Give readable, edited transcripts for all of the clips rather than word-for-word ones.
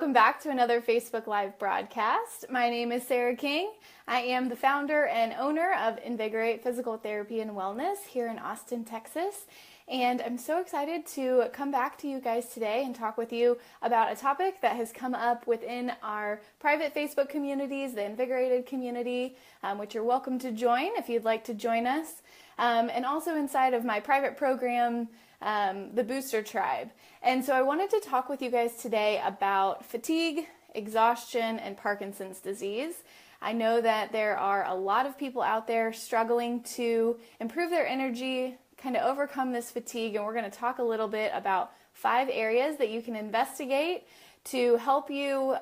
Welcome back to another Facebook Live broadcast. My name is Sarah King. I am the founder and owner of Invigorate Physical Therapy and Wellness here in Austin, Texas. And I'm so excited to come back to you guys today and talk with you about a topic that has come up within our private Facebook communities, the Invigorated community, which you're welcome to join if you'd like to join us. And also inside of my private program, the Booster Tribe. And so I wanted to talk with you guys today about fatigue, exhaustion, and Parkinson's disease. I know that there are a lot of people out there struggling to improve their energy, kind of overcome this fatigue, and we're going to talk a little bit about 5 areas that you can investigate to help you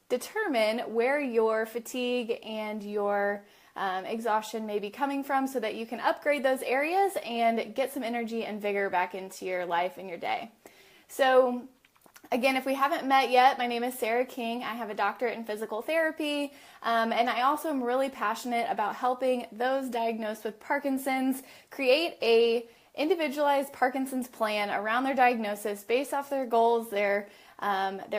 determine where your fatigue and your exhaustion may be coming from so that you can upgrade those areas and get some energy and vigor back into your life and your day. So again, if we haven't met yet, my name is Sarah King. I have a doctorate in physical therapy, and I also am really passionate about helping those diagnosed with Parkinson's create a individualized Parkinson's plan around their diagnosis based off their goals, their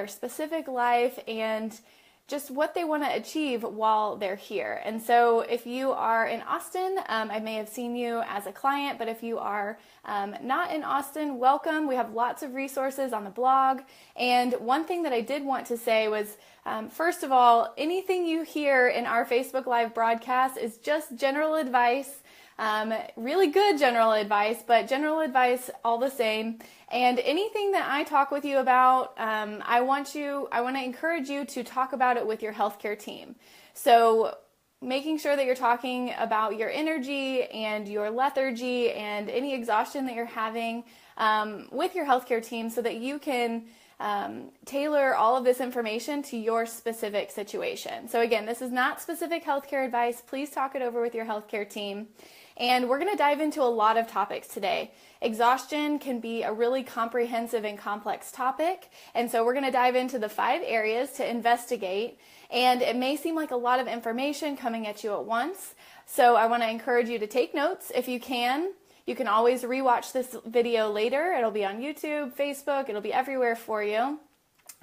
specific life, and just what they want to achieve while they're here. And so if you are in Austin, I may have seen you as a client, but if you are not in Austin, welcome. We have lots of resources on the blog. And one thing that I did want to say was, first of all, anything you hear in our Facebook Live broadcast is just general advice. Really good general advice, but general advice all the same. And anything that I talk with you about, I want to encourage you to talk about it with your healthcare team. So making sure that you're talking about your energy and your lethargy and any exhaustion that you're having with your healthcare team so that you can tailor all of this information to your specific situation. So again, this is not specific healthcare advice. Please talk it over with your healthcare team. And we're going to dive into a lot of topics today. Exhaustion can be a really comprehensive and complex topic. And so we're going to dive into the 5 areas to investigate. And it may seem like a lot of information coming at you at once. So I want to encourage you to take notes if you can. You can always rewatch this video later. It'll be on YouTube, Facebook, it'll be everywhere for you.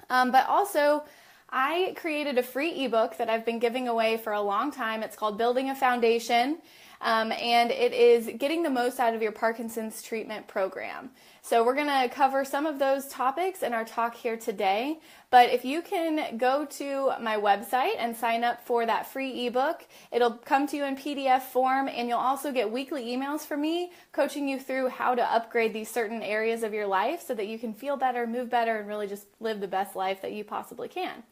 But also, I created a free ebook that I've been giving away for a long time. It's called Building a Foundation, and it is getting the most out of your Parkinson's treatment program. So we're going to cover some of those topics in our talk here today. But if you can go to my website and sign up for that free ebook, it'll come to you in PDF form, and you'll also get weekly emails from me coaching you through how to upgrade these certain areas of your life so that you can feel better, move better, and really just live the best life that you possibly can.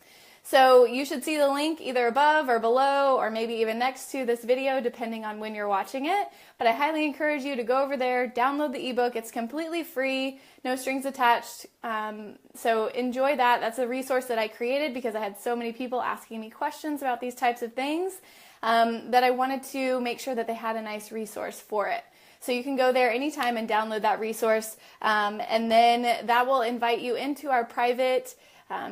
So you should see the link either above or below or maybe even next to this video depending on when you're watching it. But I highly encourage you to go over there, download the ebook. It's completely free, no strings attached. So enjoy that. That's a resource that I created because I had so many people asking me questions about these types of things that I wanted to make sure that they had a nice resource for it. So you can go there anytime and download that resource. And then that will invite you into our private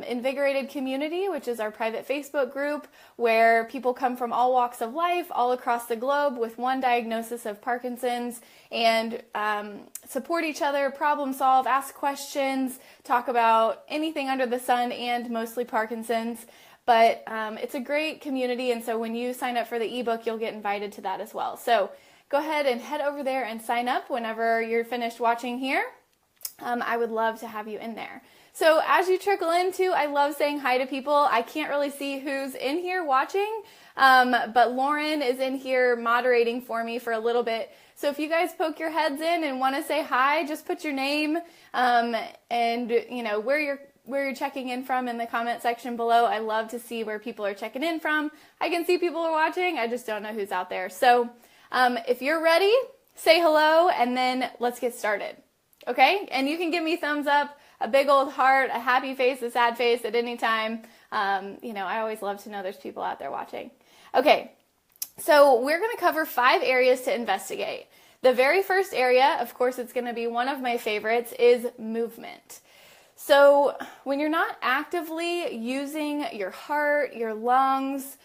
Invigorated community, which is our private Facebook group where people come from all walks of life, all across the globe with one diagnosis of Parkinson's and support each other, problem solve, ask questions, talk about anything under the sun and mostly Parkinson's. But it's a great community, and so when you sign up for the ebook, you'll get invited to that as well. So go ahead and head over there and sign up whenever you're finished watching here. I would love to have you in there. So as you trickle into, I love saying hi to people. I can't really see who's in here watching, but Lauren is in here moderating for me for a little bit. So if you guys poke your heads in and want to say hi, just put your name and you know where you're checking in from in the comment section below. I love to see where people are checking in from. I can see people are watching. I just don't know who's out there. So if you're ready, say hello and then let's get started. Okay? And you can give me thumbs up, a big old heart, a happy face, a sad face at any time. I always love to know there's people out there watching. Okay, so we're going to cover 5 areas to investigate. The very first area, of course, it's going to be one of my favorites, is movement. So when you're not actively using your heart, your lungs,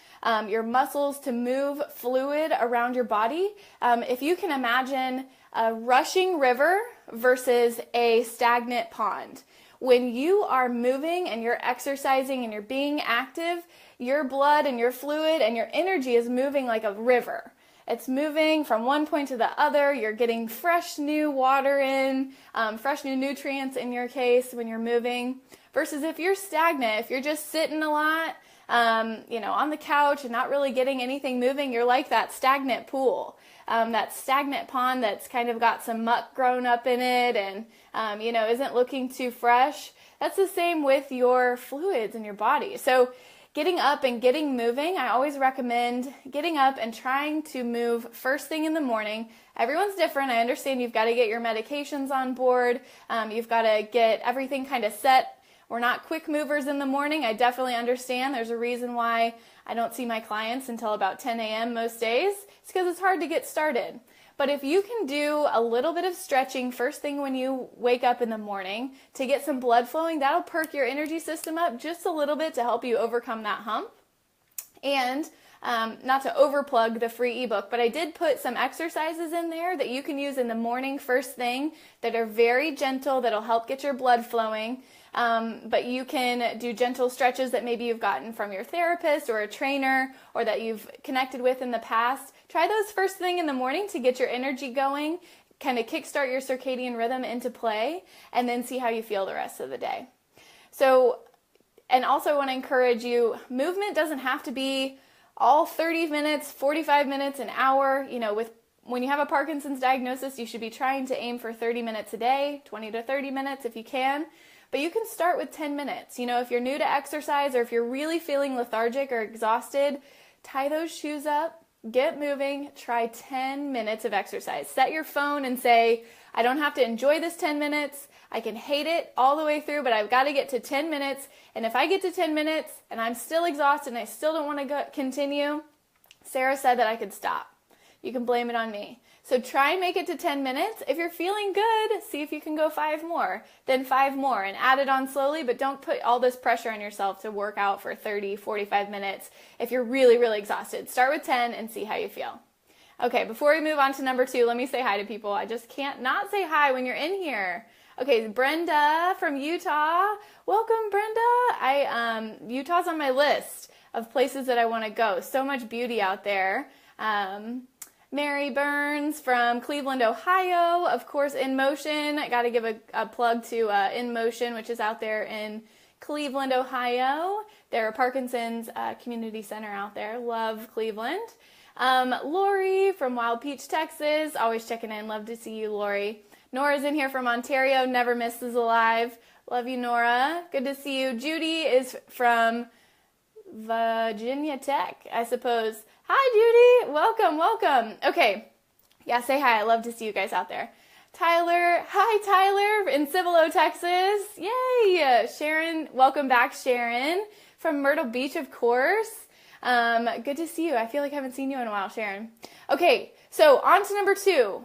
your muscles to move fluid around your body, if you can imagine a rushing river versus a stagnant pond. when you are moving and you're exercising and you're being active, your blood and your fluid and your energy is moving like a river. It's moving from one point to the other. You're getting fresh new water in, fresh new nutrients in your case when you're moving. Versus if you're stagnant, if you're just sitting a lot, on the couch and not really getting anything moving, you're like that stagnant pool, that stagnant pond that's kind of got some muck grown up in it and, isn't looking too fresh. That's the same with your fluids in your body. So getting up and getting moving, I always recommend getting up and trying to move first thing in the morning. Everyone's different. I understand you've got to get your medications on board. You've got to get everything kind of set. We're not quick movers in the morning. I definitely understand. There's a reason why I don't see my clients until about 10 a.m. most days. It's because it's hard to get started. But if you can do a little bit of stretching first thing when you wake up in the morning to get some blood flowing, that'll perk your energy system up just a little bit to help you overcome that hump. And not to overplug the free ebook, but I did put some exercises in there that you can use in the morning first thing that are very gentle, that'll help get your blood flowing. But you can do gentle stretches that maybe you've gotten from your therapist or a trainer or that you've connected with in the past. Try those first thing in the morning to get your energy going, kind of kickstart your circadian rhythm into play, and then see how you feel the rest of the day. So, and also I want to encourage you, movement doesn't have to be all 30 minutes, 45 minutes, an hour. When you have a Parkinson's diagnosis, you should be trying to aim for 30 minutes a day, 20 to 30 minutes if you can. But you can start with 10 minutes. If you're new to exercise or if you're really feeling lethargic or exhausted, tie those shoes up, get moving, try 10 minutes of exercise. Set your phone and say, I don't have to enjoy this 10 minutes. I can hate it all the way through, but I've got to get to 10 minutes. And if I get to 10 minutes and I'm still exhausted and I still don't want to continue, Sarah said that I could stop. You can blame it on me. So try and make it to 10 minutes. If you're feeling good, see if you can go 5 more, then 5 more, and add it on slowly, but don't put all this pressure on yourself to work out for 30, 45 minutes if you're really, really exhausted. Start with 10 and see how you feel. Okay, before we move on to number 2, let me say hi to people. I just can't not say hi when you're in here. Okay, Brenda from Utah. Welcome, Brenda. Utah's on my list of places that I want to go. So much beauty out there. Mary Burns from Cleveland, Ohio. Of course, In Motion. I got to give a plug to In Motion, which is out there in Cleveland, Ohio. They're a Parkinson's community center out there. Love Cleveland. Lori from Wild Peach, Texas. Always checking in. Love to see you, Lori. Nora's in here from Ontario. Never misses a live. Love you, Nora. Good to see you. Judy is from Virginia Tech, I suppose. Hi, Judy. Welcome. Okay. Yeah, say hi. I love to see you guys out there. Tyler. Hi, Tyler in Cibolo, Texas. Yay. Sharon. Welcome back, Sharon from Myrtle Beach, of course. Good to see you. I feel like I haven't seen you in a while, Sharon. Okay. So on to number 2.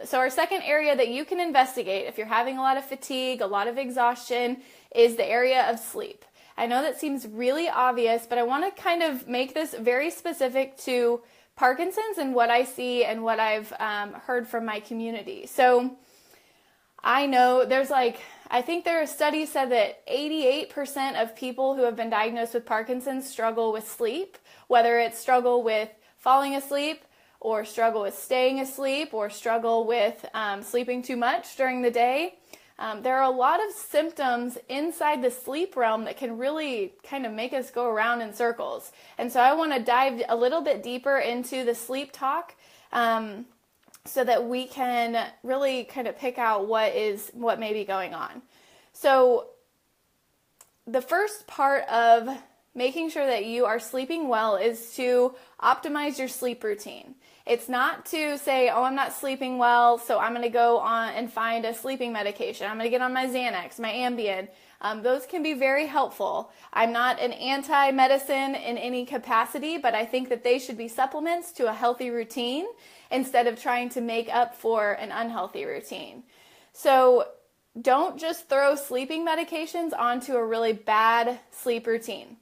So our second area that you can investigate if you're having a lot of fatigue, a lot of exhaustion, is the area of sleep. I know that seems really obvious, but I want to kind of make this very specific to Parkinson's and what I see and what I've heard from my community. So I know I think there are studies said that 88% of people who have been diagnosed with Parkinson's struggle with sleep, whether it's struggle with falling asleep or struggle with staying asleep or struggle with sleeping too much during the day. There are a lot of symptoms inside the sleep realm that can really kind of make us go around in circles. And so I want to dive a little bit deeper into the sleep talk so that we can really kind of pick out what may be going on. So the first part of making sure that you are sleeping well is to optimize your sleep routine. It's not to say, oh, I'm not sleeping well, so I'm going to go on and find a sleeping medication. I'm going to get on my Xanax, my Ambien. Those can be very helpful. I'm not an anti-medicine in any capacity, but I think that they should be supplements to a healthy routine instead of trying to make up for an unhealthy routine. So don't just throw sleeping medications onto a really bad sleep routine.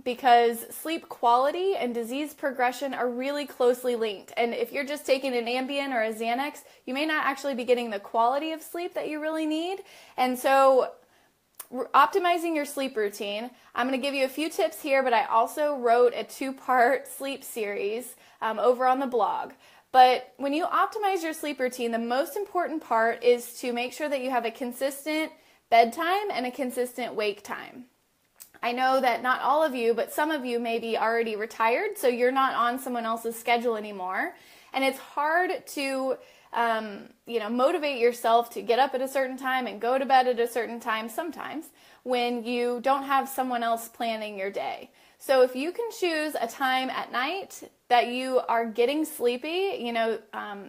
Because sleep quality and disease progression are really closely linked. And if you're just taking an Ambien or a Xanax, you may not actually be getting the quality of sleep that you really need. And so optimizing your sleep routine, I'm going to give you a few tips here, but I also wrote a 2-part sleep series over on the blog. But when you optimize your sleep routine, the most important part is to make sure that you have a consistent bedtime and a consistent wake time. I know that not all of you, but some of you may be already retired, so you're not on someone else's schedule anymore. And it's hard to motivate yourself to get up at a certain time and go to bed at a certain time sometimes when you don't have someone else planning your day. So if you can choose a time at night that you are getting sleepy,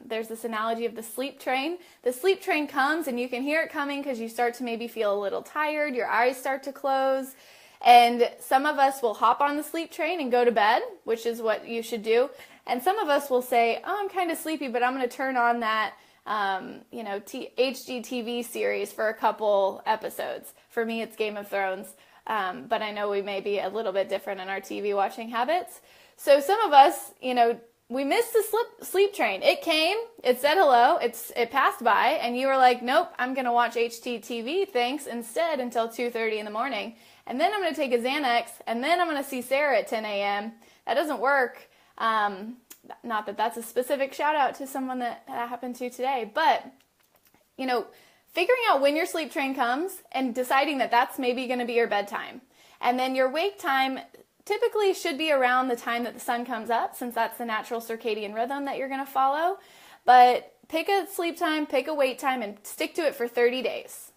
there's this analogy of the sleep train. The sleep train comes and you can hear it coming because you start to maybe feel a little tired, your eyes start to close, and some of us will hop on the sleep train and go to bed, which is what you should do. And some of us will say, oh, I'm kind of sleepy, but I'm going to turn on that HGTV series for a couple episodes. For me, it's Game of Thrones. But I know we may be a little bit different in our TV watching habits. So some of us, we missed the sleep train. It came, it said hello, it passed by, and you were like, nope, I'm going to watch HGTV, thanks, instead until 2:30 in the morning. And then I'm going to take a Xanax, and then I'm going to see Sarah at 10 a.m. That doesn't work. Not that that's a specific shout out to someone that happened to today, but, figuring out when your sleep train comes and deciding that that's maybe going to be your bedtime. And then your wake time typically should be around the time that the sun comes up, since that's the natural circadian rhythm that you're going to follow. But pick a sleep time, pick a wake time, and stick to it for 30 days.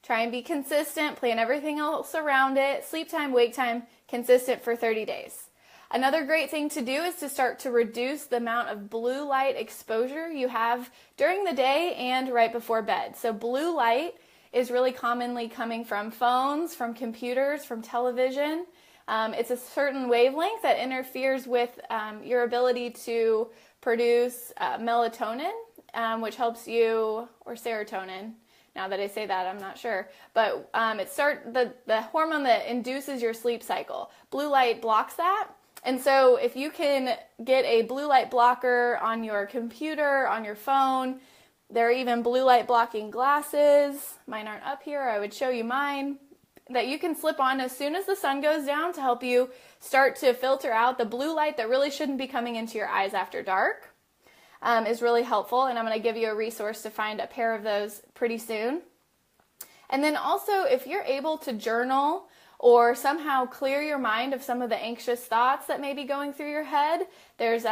Try and be consistent, plan everything else around it, sleep time, wake time, consistent for 30 days. Another great thing to do is to start to reduce the amount of blue light exposure you have during the day and right before bed. So blue light is really commonly coming from phones, from computers, from television. It's a certain wavelength that interferes with your ability to produce melatonin, which helps you, or serotonin. Now that I say that, I'm not sure. But it's the hormone that induces your sleep cycle. Blue light blocks that. And so if you can get a blue light blocker on your computer, on your phone, there are even blue light blocking glasses. Mine aren't up here. I would show you mine. That you can slip on as soon as the sun goes down to help you start to filter out the blue light that really shouldn't be coming into your eyes after dark. Is really helpful, and I'm going to give you a resource to find a pair of those pretty soon. And then also, if you're able to journal or somehow clear your mind of some of the anxious thoughts that may be going through your head, there's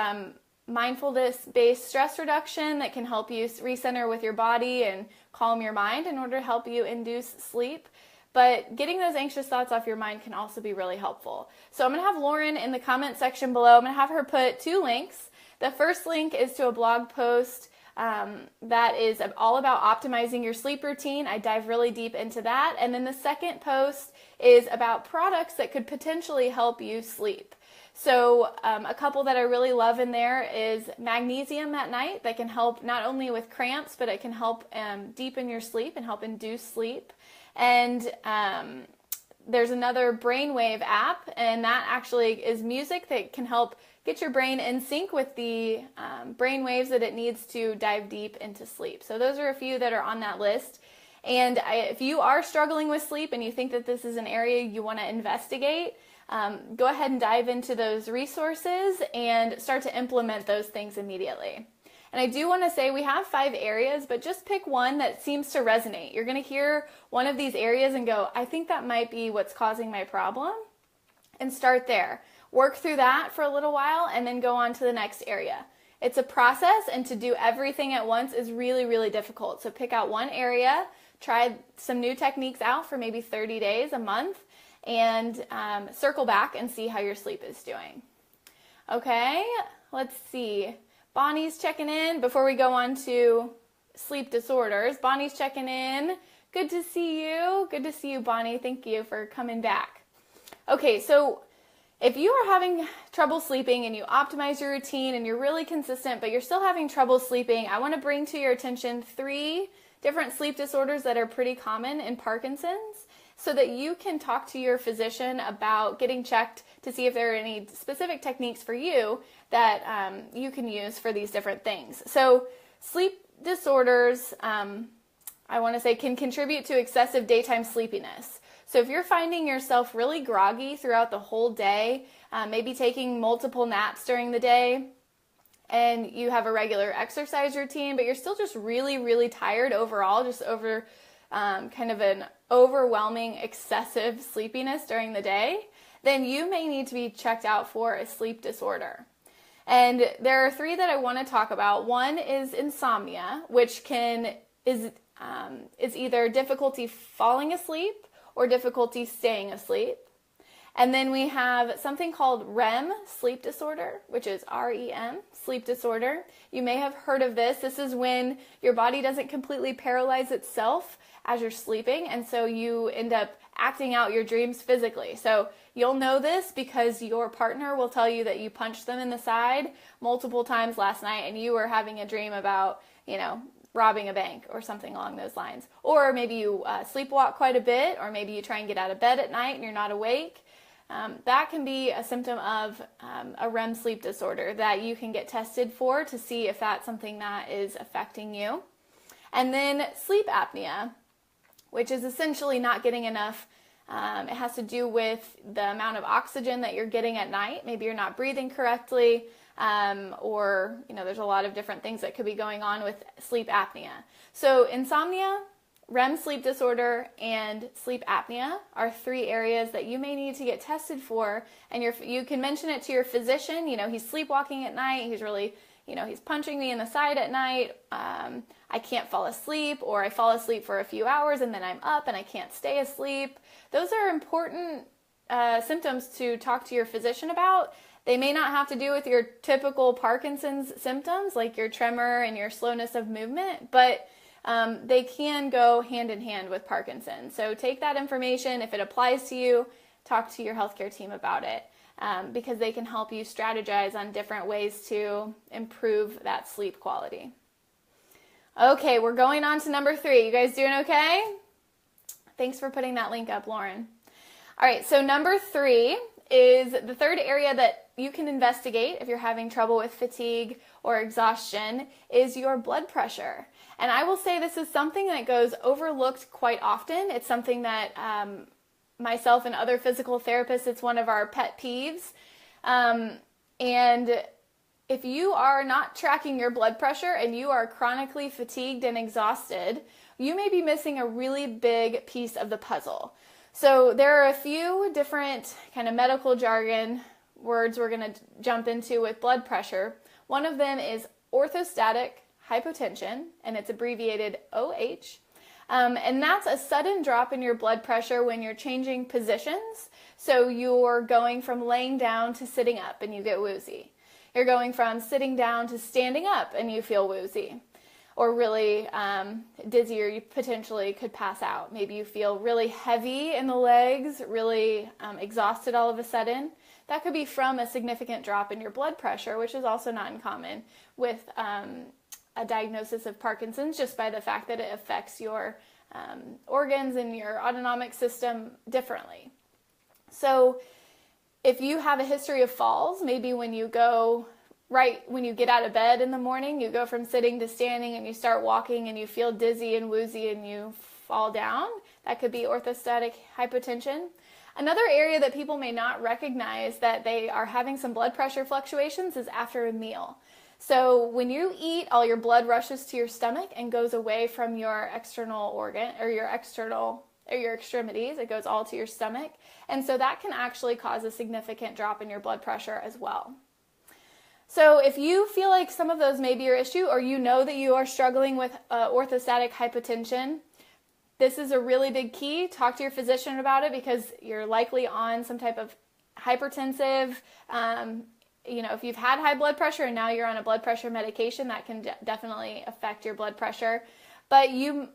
mindfulness-based stress reduction that can help you recenter with your body and calm your mind in order to help you induce sleep. But getting those anxious thoughts off your mind can also be really helpful. So I'm going to have Lauren in the comment section below. I'm going to have her put 2 links. The first link is to a blog post that is all about optimizing your sleep routine. I dive really deep into that. And then the second post is about products that could potentially help you sleep. So a couple that I really love in there is magnesium at night that can help not only with cramps, but it can help deepen your sleep and help induce sleep. And there's another brainwave app, and that actually is music that can help get your brain in sync with the brain waves that it needs to dive deep into sleep. So those are a few that are on that list. And if you are struggling with sleep and you think that this is an area you want to investigate, go ahead and dive into those resources and start to implement those things immediately. And I do want to say we have 5 areas, but just pick one that seems to resonate. You're going to hear one of these areas and go, I think that might be what's causing my problem, and start there. Work through that for a little while and then go on to the next area. It's a process, and to do everything at once is really, really difficult. So pick out one area, try some new techniques out for maybe 30 days, a month, and circle back and see how your sleep is doing. Okay, let's see. Bonnie's checking in before we go on to sleep disorders. Bonnie's checking in. Good to see you. Good to see you, Bonnie. Thank you for coming back. Okay, so if you are having trouble sleeping and you optimize your routine and you're really consistent, but you're still having trouble sleeping, I want to bring to your attention 3 different sleep disorders that are pretty common in Parkinson's, so that you can talk to your physician about getting checked to see if there are any specific techniques for you that you can use for these different things. So sleep disorders, I want to say, can contribute to excessive daytime sleepiness. So if you're finding yourself really groggy throughout the whole day, maybe taking multiple naps during the day, and you have a regular exercise routine, but you're still just really, really tired overall, just over kind of an overwhelming, excessive sleepiness during the day, then you may need to be checked out for a sleep disorder. And there are three that I want to talk about. One is insomnia, which is either difficulty falling asleep or difficulty staying asleep. And then we have something called REM, sleep disorder, which is REM, sleep disorder. You may have heard of this. This is when your body doesn't completely paralyze itself as you're sleeping, and so you end up acting out your dreams physically. So you'll know this because your partner will tell you that you punched them in the side multiple times last night and you were having a dream about, robbing a bank or something along those lines. Or maybe you sleepwalk quite a bit, or maybe you try and get out of bed at night and you're not awake. That can be a symptom of a REM sleep disorder that you can get tested for to see if that's something that is affecting you. And then sleep apnea, which is essentially not getting enough. It has to do with the amount of oxygen that you're getting at night. Maybe you're not breathing correctly, or there's a lot of different things that could be going on with sleep apnea. So insomnia, REM sleep disorder, and sleep apnea are three areas that you may need to get tested for. And you can mention it to your physician. He's sleepwalking at night. He's really, he's punching me in the side at night. I can't fall asleep, or I fall asleep for a few hours and then I'm up and I can't stay asleep. Those are important symptoms to talk to your physician about. They may not have to do with your typical Parkinson's symptoms, like your tremor and your slowness of movement, but they can go hand in hand with Parkinson's. So take that information. If it applies to you, talk to your healthcare team about it, because they can help you strategize on different ways to improve that sleep quality. Okay, we're going on to number 3. You guys doing okay? Thanks for putting that link up, Lauren. All right, so number 3 is the third area that you can investigate if you're having trouble with fatigue or exhaustion is your blood pressure. And I will say this is something that goes overlooked quite often. It's something that myself and other physical therapists, it's one of our pet peeves. And if you are not tracking your blood pressure and you are chronically fatigued and exhausted, you may be missing a really big piece of the puzzle. So there are a few different kind of medical jargon words we're going to jump into with blood pressure. One of them is orthostatic hypotension, and it's abbreviated OH. And that's a sudden drop in your blood pressure when you're changing positions. So you're going from laying down to sitting up and you get woozy. You're going from sitting down to standing up and you feel woozy or really dizzy, or you potentially could pass out. Maybe you feel really heavy in the legs, really exhausted all of a sudden. That could be from a significant drop in your blood pressure, which is also not uncommon with a diagnosis of Parkinson's, just by the fact that it affects your organs and your autonomic system differently. So if you have a history of falls, maybe when you get out of bed in the morning, you go from sitting to standing and you start walking and you feel dizzy and woozy and you fall down, that could be orthostatic hypotension. Another area that people may not recognize that they are having some blood pressure fluctuations is after a meal. So when you eat, all your blood rushes to your stomach and goes away from your external organ or your extremities. It goes all to your stomach. And so that can actually cause a significant drop in your blood pressure as well. So if you feel like some of those may be your issue, or you know that you are struggling with orthostatic hypotension, this is a really big key. Talk to your physician about it, because you're likely on some type of hypertensive, if you've had high blood pressure and now you're on a blood pressure medication, that can definitely affect your blood pressure. But you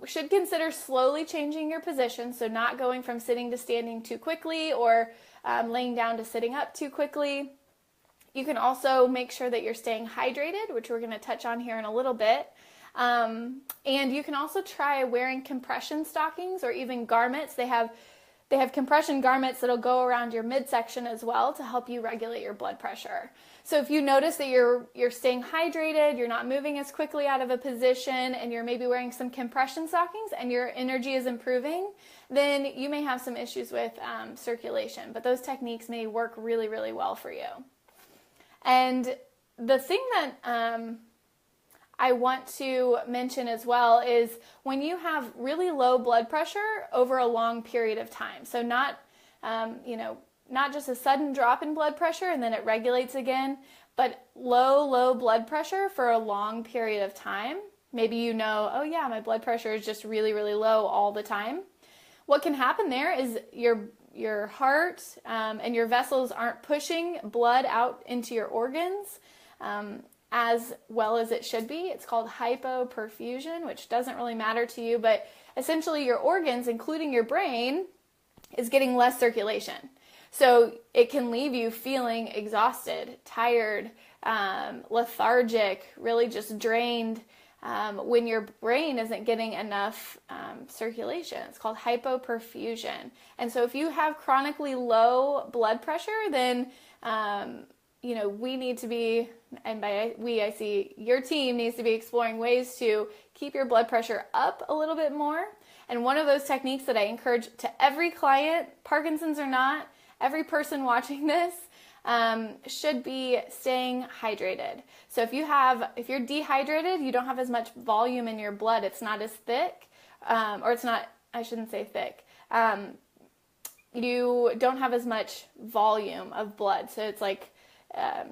should consider slowly changing your position, so not going from sitting to standing too quickly, or laying down to sitting up too quickly. You can also make sure that you're staying hydrated, which we're going to touch on here in a little bit. And you can also try wearing compression stockings or even garments. They have compression garments that'll go around your midsection as well to help you regulate your blood pressure. So if you notice that you're staying hydrated, you're not moving as quickly out of a position, and you're maybe wearing some compression stockings and your energy is improving, then you may have some issues with circulation. But those techniques may work really, really well for you. And the thing that I want to mention as well is when you have really low blood pressure over a long period of time. So not just a sudden drop in blood pressure and then it regulates again, but low blood pressure for a long period of time. Maybe you know, oh yeah, my blood pressure is just really, really low all the time. What can happen there is your heart and your vessels aren't pushing blood out into your organs as well as it should be. It's called hypoperfusion, which doesn't really matter to you, but essentially your organs, including your brain, is getting less circulation. So it can leave you feeling exhausted, tired, lethargic, really just drained when your brain isn't getting enough circulation. It's called hypoperfusion. And so if you have chronically low blood pressure, then we need to be, and by we, I see your team needs to be exploring ways to keep your blood pressure up a little bit more. And one of those techniques that I encourage to every client, Parkinson's or not, every person watching this, should be staying hydrated. So if you're dehydrated, you don't have as much volume in your blood. It's not as thick, or it's not, I shouldn't say thick. You don't have as much volume of blood. So it's like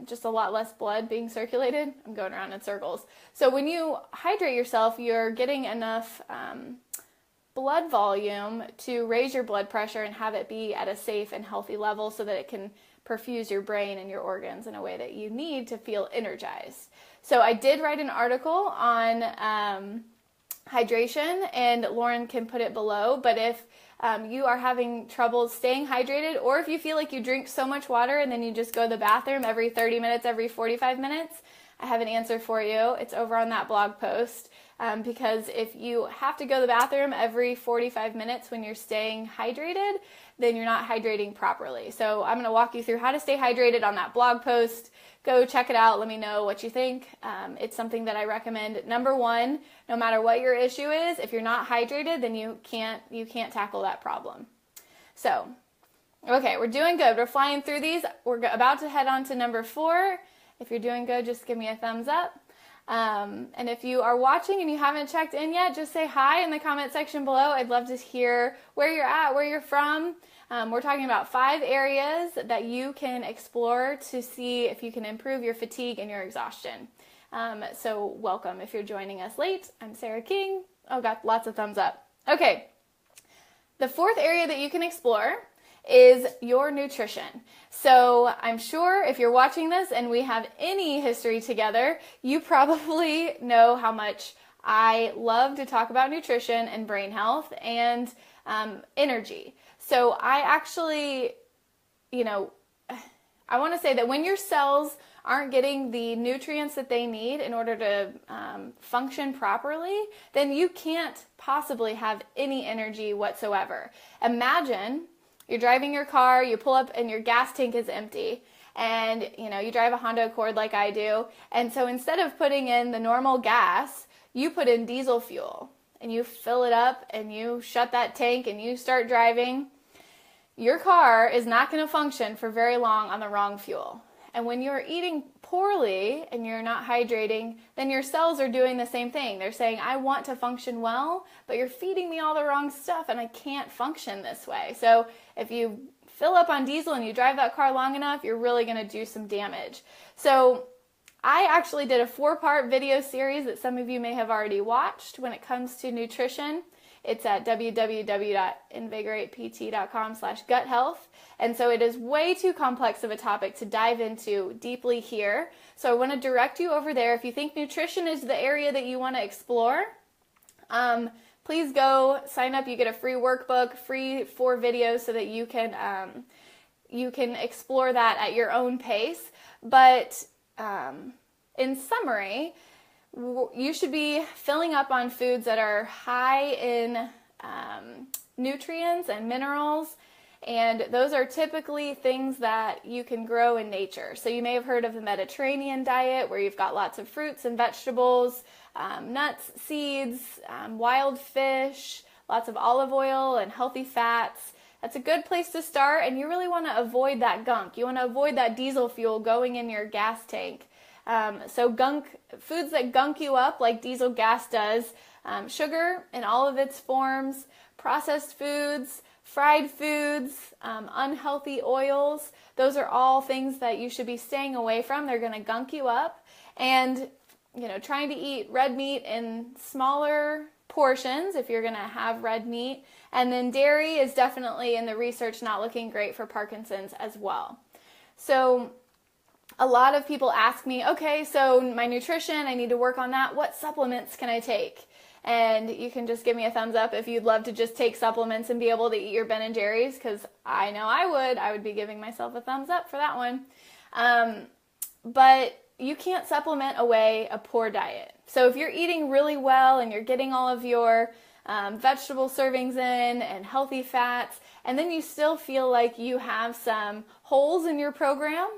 just a lot less blood being circulated. I'm going around in circles. So when you hydrate yourself, you're getting enough blood volume to raise your blood pressure and have it be at a safe and healthy level so that it can perfuse your brain and your organs in a way that you need to feel energized. So I did write an article on hydration, and Lauren can put it below, but if you are having trouble staying hydrated, or if you feel like you drink so much water and then you just go to the bathroom every 30 minutes, every 45 minutes, I have an answer for you. It's over on that blog post. Because if you have to go to the bathroom every 45 minutes when you're staying hydrated, then you're not hydrating properly. So I'm going to walk you through how to stay hydrated on that blog post. Go check it out. Let me know what you think. It's something that I recommend. Number one, no matter what your issue is, if you're not hydrated, then you can't tackle that problem. So, okay, we're doing good. We're flying through these. We're about to head on to number 4. If you're doing good, just give me a thumbs up. And if you are watching and you haven't checked in yet, just say hi in the comment section below. I'd love to hear where you're at, where you're from. We're talking about 5 areas that you can explore to see if you can improve your fatigue and your exhaustion. So welcome if you're joining us late. I'm Sarah King. Oh, got lots of thumbs up. Okay. The 4th area that you can explore is your nutrition. So I'm sure if you're watching this and we have any history together, you probably know how much I love to talk about nutrition and brain health and energy. So I actually, I want to say that when your cells aren't getting the nutrients that they need in order to function properly, then you can't possibly have any energy whatsoever. Imagine you're driving your car, you pull up and your gas tank is empty, and you drive a Honda Accord like I do, and so instead of putting in the normal gas, you put in diesel fuel, and you fill it up, and you shut that tank, and you start driving. Your car is not going to function for very long on the wrong fuel. And when you're eating poorly and you're not hydrating, then your cells are doing the same thing. They're saying, I want to function well, but you're feeding me all the wrong stuff and I can't function this way. So if you fill up on diesel and you drive that car long enough, you're really going to do some damage. So I actually did a 4-part video series that some of you may have already watched when it comes to nutrition. It's at www.invigoratept.com/gut health. And so it is way too complex of a topic to dive into deeply here. So I want to direct you over there. If you think nutrition is the area that you want to explore, please go sign up. You get a free workbook, free 4 videos so that you can explore that at your own pace. But in summary, you should be filling up on foods that are high in nutrients and minerals, and those are typically things that you can grow in nature. So you may have heard of the Mediterranean diet, where you've got lots of fruits and vegetables, nuts, seeds, wild fish, lots of olive oil and healthy fats. That's a good place to start, and you really want to avoid that gunk. You want to avoid that diesel fuel going in your gas tank. So foods that gunk you up like diesel gas does, sugar in all of its forms, processed foods, fried foods, unhealthy oils, those are all things that you should be staying away from. They're going to gunk you up. And, trying to eat red meat in smaller portions if you're going to have red meat. And then dairy is definitely in the research not looking great for Parkinson's as well. So a lot of people ask me, okay, so my nutrition, I need to work on that. What supplements can I take? And you can just give me a thumbs up if you'd love to just take supplements and be able to eat your Ben & Jerry's, because I know I would be giving myself a thumbs up for that one. But you can't supplement away a poor diet. So if you're eating really well and you're getting all of your vegetable servings in and healthy fats, and then you still feel like you have some holes in your program,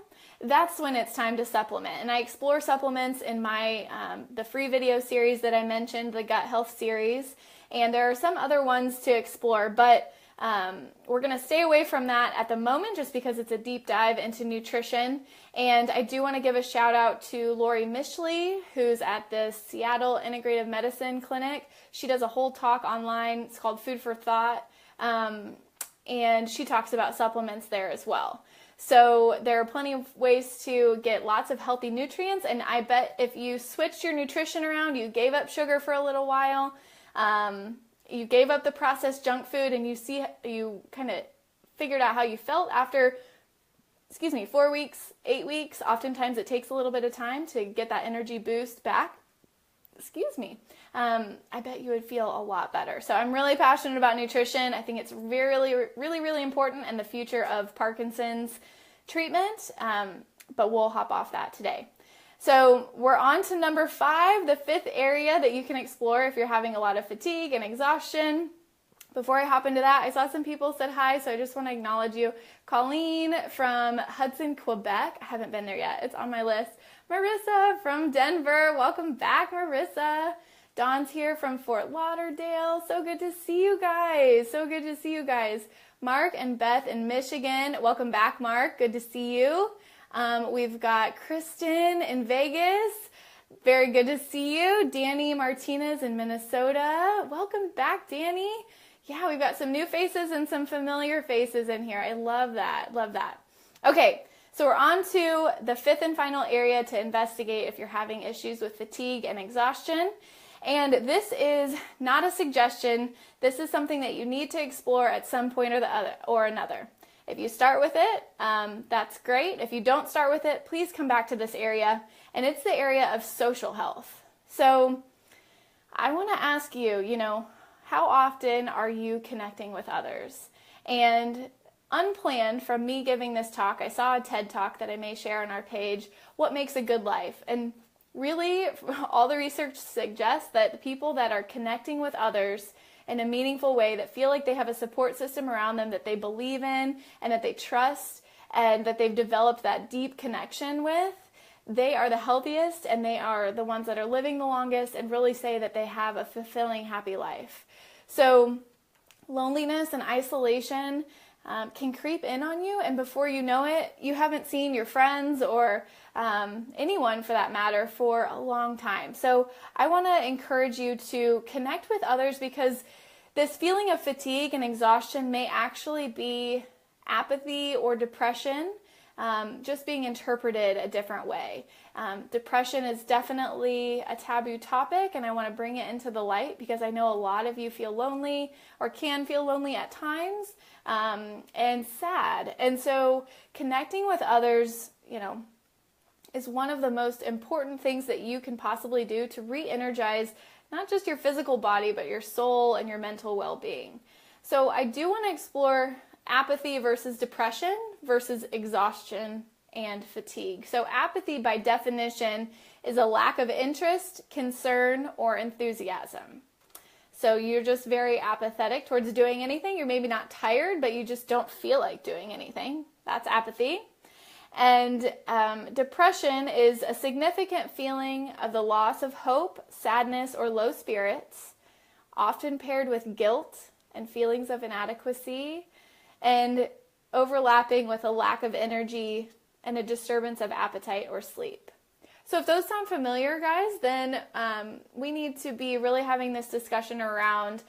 that's when it's time to supplement. And I explore supplements in my the free video series that I mentioned, the Gut Health series, and there are some other ones to explore, but we're going to stay away from that at the moment just because it's a deep dive into nutrition. And I do want to give a shout out to Lori Mishley, who's at the Seattle Integrative Medicine Clinic. She does a whole talk online. It's called Food for Thought, and she talks about supplements there as well. So there are plenty of ways to get lots of healthy nutrients, and I bet if you switched your nutrition around, you gave up sugar for a little while, you gave up the processed junk food, and you kind of figured out how you felt after, 4 weeks, 8 weeks. Oftentimes it takes a little bit of time to get that energy boost back. I bet you would feel a lot better. So I'm really passionate about nutrition. I think it's really, really, really important in the future of Parkinson's treatment, but we'll hop off that today. So we're on to number 5, the 5th area that you can explore if you're having a lot of fatigue and exhaustion. Before I hop into that, I saw some people said hi, so I just want to acknowledge you. Colleen from Hudson, Quebec. I haven't been there yet. It's on my list. Marissa from Denver. Welcome back, Marissa. Dawn's here from Fort Lauderdale. So good to see you guys. Mark and Beth in Michigan. Welcome back, Mark. Good to see you. We've got Kristen in Vegas. Very good to see you. Danny Martinez in Minnesota. Welcome back, Danny. Yeah, we've got some new faces and some familiar faces in here. I love that. Okay, so we're on to the 5th and final area to investigate if you're having issues with fatigue and exhaustion. And this is not a suggestion. This is something that you need to explore at some point or another. If you start with it, that's great. If you don't start with it, please come back to this area. And it's the area of social health. So I want to ask you, how often are you connecting with others? And unplanned from me giving this talk, I saw a TED Talk that I may share on our page, What Makes a Good Life? And really, all the research suggests that the people that are connecting with others in a meaningful way, that feel like they have a support system around them that they believe in and that they trust and that they've developed that deep connection with, they are the healthiest and they are the ones that are living the longest and really say that they have a fulfilling, happy life. So loneliness and isolation can creep in on you, and before you know it, you haven't seen your friends or anyone for that matter for a long time. So I want to encourage you to connect with others, because this feeling of fatigue and exhaustion may actually be apathy or depression, just being interpreted a different way. Depression is definitely a taboo topic, and I want to bring it into the light because I know a lot of you feel lonely or can feel lonely at times, and sad. And so connecting with others, is one of the most important things that you can possibly do to re-energize not just your physical body, but your soul and your mental well-being. So I do want to explore apathy versus depression versus exhaustion and fatigue. So apathy, by definition, is a lack of interest, concern, or enthusiasm. So you're just very apathetic towards doing anything. You're maybe not tired, but you just don't feel like doing anything. That's apathy. And depression is a significant feeling of the loss of hope, sadness, or low spirits, often paired with guilt and feelings of inadequacy, and overlapping with a lack of energy and a disturbance of appetite or sleep. So if those sound familiar, guys, then we need to be really having this discussion around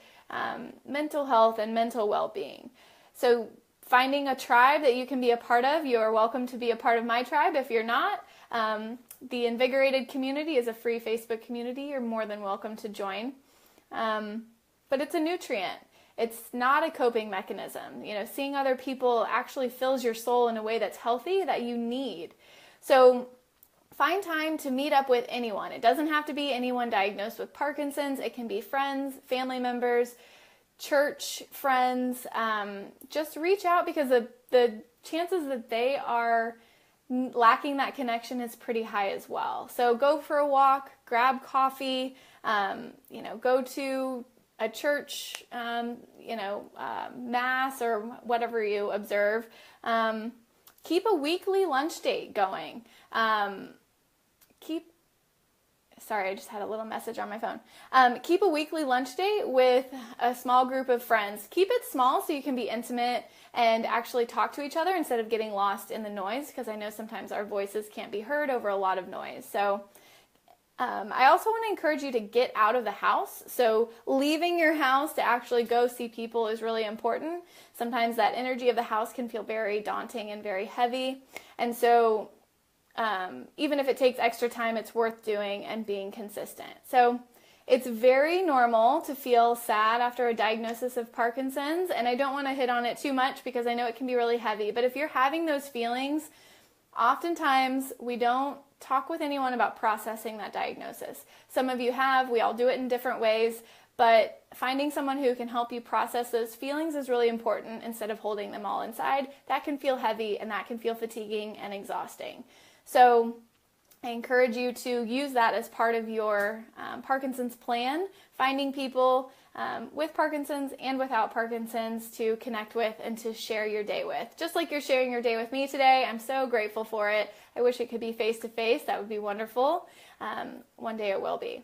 mental health and mental well-being. So finding a tribe that you can be a part of. You are welcome to be a part of my tribe. If you're not, the Invigorated community is a free Facebook community. You're more than welcome to join. But it's a nutrient. It's not a coping mechanism. Seeing other people actually fills your soul in a way that's healthy, that you need. So find time to meet up with anyone. It doesn't have to be anyone diagnosed with Parkinson's. It can be friends, family members, church friends. Just reach out, because the chances that they are lacking that connection is pretty high as well. So go for a walk, grab coffee, go to a church, mass or whatever you observe. Keep a weekly lunch date going. Sorry, I just had a little message on my phone. Keep a weekly lunch date with a small group of friends. Keep it small so you can be intimate and actually talk to each other instead of getting lost in the noise, because I know sometimes our voices can't be heard over a lot of noise. So I also want to encourage you to get out of the house. So leaving your house to actually go see people is really important. Sometimes that energy of the house can feel very daunting and very heavy. And so even if it takes extra time, it's worth doing and being consistent. So it's very normal to feel sad after a diagnosis of Parkinson's, and I don't want to hit on it too much because I know it can be really heavy. But if you're having those feelings, oftentimes we don't talk with anyone about processing that diagnosis. Some of you have, we all do it in different ways, but finding someone who can help you process those feelings is really important instead of holding them all inside. That can feel heavy and that can feel fatiguing and exhausting. So I encourage you to use that as part of your Parkinson's plan, finding people with Parkinson's and without Parkinson's to connect with and to share your day with. Just like you're sharing your day with me today, I'm so grateful for it. I wish it could be face-to-face. That would be wonderful. One day it will be.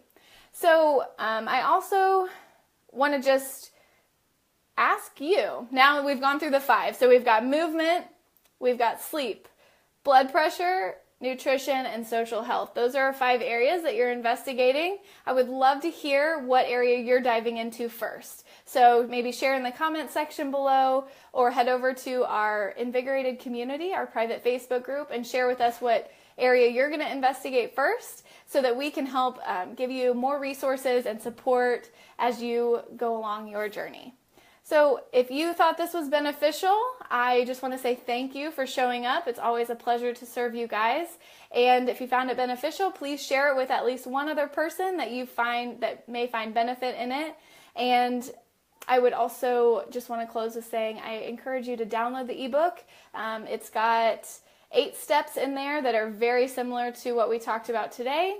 So I also want to just ask you, now that we've gone through the 5, so we've got movement, we've got sleep, blood pressure, nutrition, and social health. Those are 5 areas that you're investigating. I would love to hear what area you're diving into first. So maybe share in the comment section below, or head over to our Invigorated community, our private Facebook group, and share with us what area you're going to investigate first so that we can help give you more resources and support as you go along your journey. So if you thought this was beneficial, I just want to say thank you for showing up. It's always a pleasure to serve you guys. And if you found it beneficial, please share it with at least one other person that you find that may find benefit in it. And I would also just want to close with saying I encourage you to download the ebook. It's got 8 steps in there that are very similar to what we talked about today,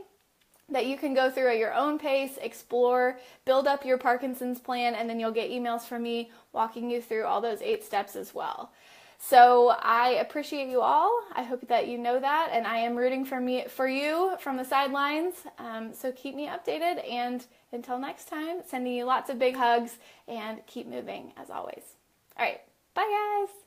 that you can go through at your own pace, explore, build up your Parkinson's plan, and then you'll get emails from me walking you through all those 8 steps as well. So I appreciate you all. I hope that you know that, and I am rooting for you from the sidelines. So keep me updated, and until next time, sending you lots of big hugs, and keep moving as always. All right, bye guys.